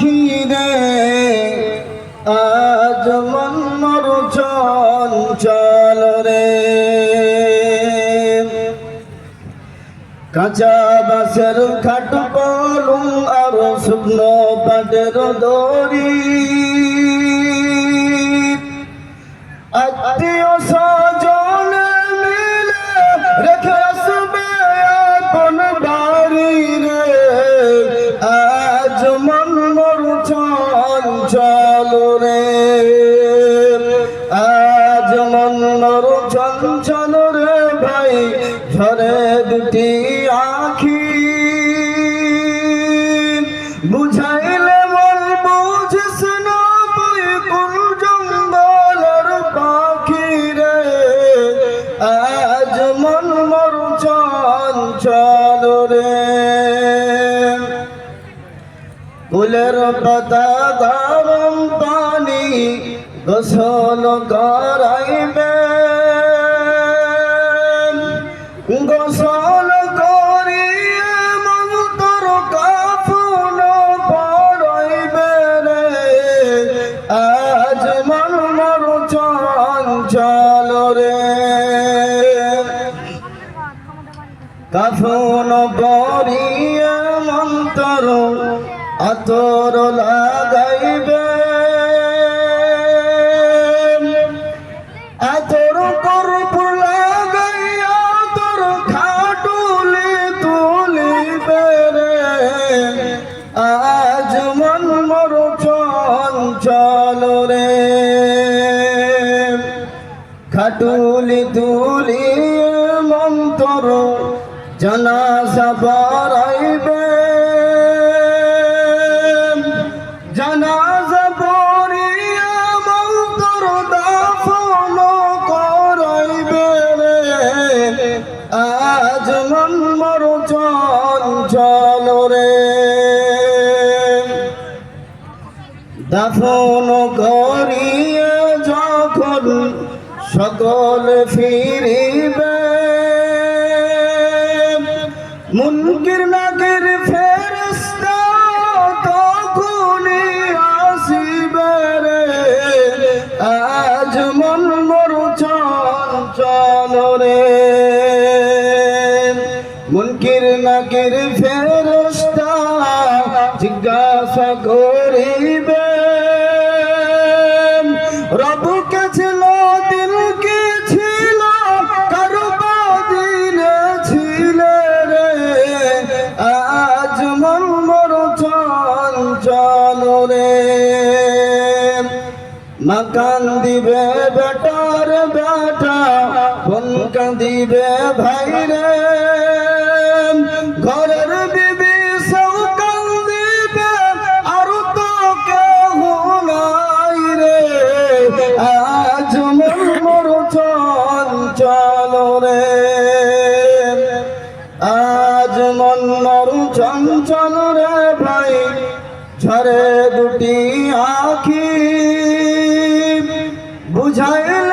আখি রে আজ মন মোর চঞ্চল রে কাঁচা বাঁশের খাট পলুম আর শুকনো পাটের দড়ি আত্মীয় স্বজন মিলে রেখে আসবে আপন বাড়ি রে আজ মন মোর চঞ্চল রে আজ মন মোর চঞ্চল রে ভাই ঝরে দুটি আখি বুঝাইলে মন বুঝিস না তুই কোন জঙ্গলের পাখি রে আজ মন মোর চঞ্চল রে ফুলের পাতা গরম পানি গোসল করাইবে গোসল করিয়ে মন্তর কাফন পড়াইবে রে আজ মন মোর চঞ্চল রে কাফন পরিয়ে মন্তর আতর লাগাইবে আতর কর্পূর লাগাইয়া তোর খাটুলি তুলিবে রে আজ মন মোর চঞ্চল রে খাটুলি তুলিয়ে মন্তর জানাজা পড়াইবে জানাজা পড়িয়া মন্তর দাফন করাইবে রে আজ মন মোর চঞ্চল রে দাফন করিয়া যখন সকল ফিরিবে মুনকির নাকির ফেরেশতা তখনই আসিবে রে আজ মন মোর চঞ্চল রে মুনকির নাকির ফেরেশতা জিজ্ঞাসা করিবে রবকে ছিল দিল কি ছিল কারবা দিলে ছিলে রে আজ মন মোর চঞ্চল রে মা কান্দিবে বেটার বেটা বোন কান্দিবে ভাই রে ঘরের বিবি সব কান্দিবে আর তো কেহ নাই রে আজ মন মোর চঞ্চল রে আজ মন মোর চঞ্চল রে ভাই ঝরে দুটি আখি বুঝাইল